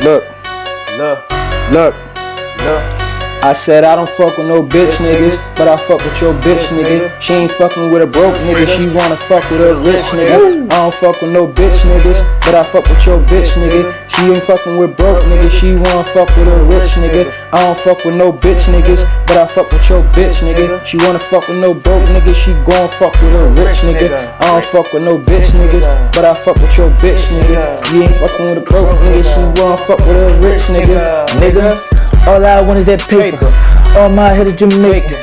Look. I said I don't fuck with no bitch niggas, but I fuck with your bitch nigga. She ain't fucking with a broke nigga, she wanna fuck with a rich nigga. I don't fuck with no bitch niggas, but I fuck with your bitch nigga. She ain't fucking with broke nigga, she wanna fuck with a rich nigga. I don't fuck with no bitch niggas, but I fuck with your bitch nigga. She wanna fuck with no broke nigga, she gon' fuck with a rich nigga. I don't fuck with no bitch niggas, but I fuck with your bitch nigga. You ain't fucking with a broke nigga, she wanna fuck with a rich nigga. Nigga, all I want is that paper. All my head is Jamaican.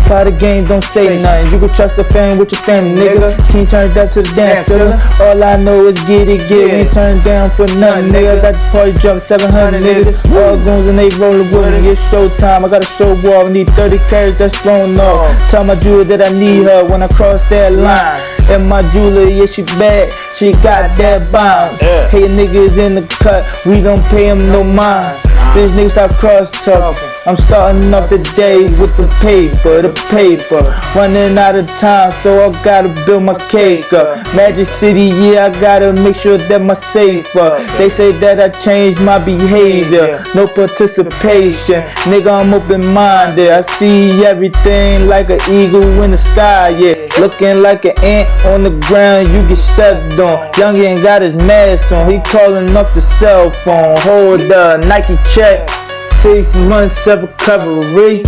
Fire the game, don't say nothing. You can trust the fam with your family, nigga. Can't turn that to the dance, nigga. All I know is get it. We ain't turn down for nothing, nigga. Got this party jump 700 niggas. All goons and they rollin' with me. It's showtime. I gotta show off. Need 30 carats that's thrown off. Tell my jeweler that I need her when I cross that line. And my jeweler, yeah, she bad. She got that bomb. Hey, niggas in the cut. We don't pay him no mind. These niggas stop cross talking. I'm starting off the day with the paper. Running out of time, so I gotta build my cake up. Magic City, yeah, I gotta make sure that my safe up. They say that I changed my behavior, no participation. Nigga, I'm open-minded. I see everything like an eagle in the sky, yeah. Looking like an ant on the ground, you get stepped on. Youngin got his mask on, he calling off the cell phone. Hold up, Nike check. 6 months of recovery,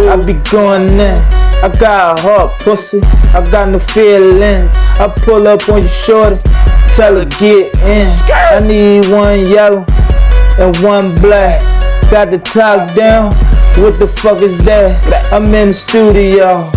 I be going in. I got a hard pussy, I got no feelings. I pull up on your shorty, tell her get in. I need one yellow and one black. Got the top down, what the fuck is that? I'm in the studio,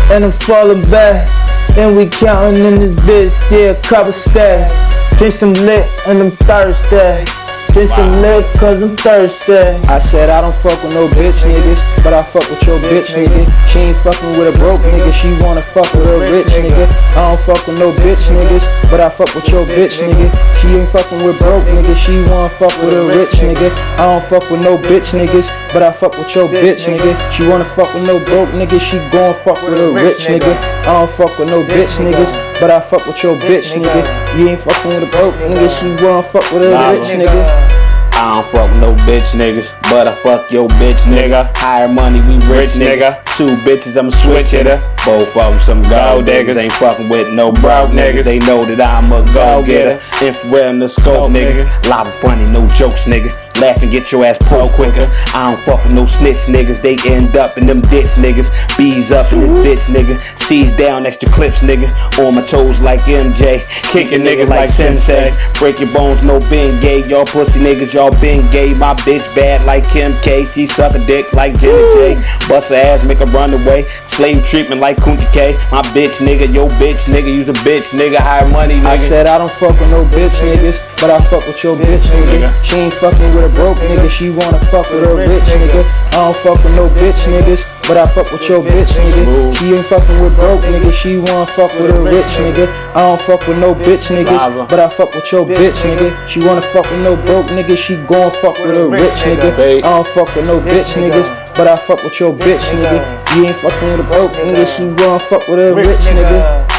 and I'm falling back. And we counting in this bitch, yeah, couple stacks. Drink some lit and I'm thirsty. Drink some lit cause I'm thirsty. I said I don't fuck with no bitch niggas, but I fuck with your bitch nigga. She ain't fucking with a broke nigga, she wanna fuck with a rich nigga. I don't fuck with no bitch niggas, but I fuck with your bitch nigga. She ain't fucking with broke nigga, she wanna fuck with a rich nigga. I don't fuck with no bitch niggas, but I fuck with your bitch nigga. She wanna fuck with no broke nigga, she gon' fuck with a rich nigga. I don't fuck with no bitch niggas, but I fuck with your bitch nigga. You ain't fucking with a broke nigga, she wanna fuck with a rich nigga. I don't fuck no bitch niggas, but I fuck your bitch nigga. Higher money, we rich nigga. 2 bitches, I'ma switch it up. Both of them some gold diggers. Ain't fucking with no broke niggas. They know that I'm a go-getter. Infrared in the scope nigga. Lot of funny, no jokes nigga. Laugh and get your ass pulled quicker. I don't fuck with no snitch niggas. They end up in them ditch niggas. Bees up in this bitch nigga. C's down extra clips nigga. On my toes like MJ. Kicking niggas like Sensei. Break your bones, no been gay. Y'all pussy niggas, y'all been gay. My bitch bad like Kim K. She suck a dick like Jenny J. Bust her ass, make her run away. Slave treatment like Kunti K. My bitch nigga, yo bitch nigga. You's a bitch nigga. Higher money nigga. I said I don't fuck with no bitch niggas, but I fuck with your bitch nigga. She ain't fucking with a broke nigga, she wanna fuck with a rich nigga. I don't fuck with no bitch niggas, but I fuck with your bitch nigga. She ain't fucking with broke nigga, she wanna fuck with a rich nigga. I don't fuck with no bitch niggas, but I fuck with your bitch nigga. She wanna fuck with no broke nigga, she gon' fuck with a rich nigga. I don't fuck with no bitch niggas, but I fuck with your bitch nigga. You ain't fucking with a broke nigga, she wanna fuck with a rich nigga.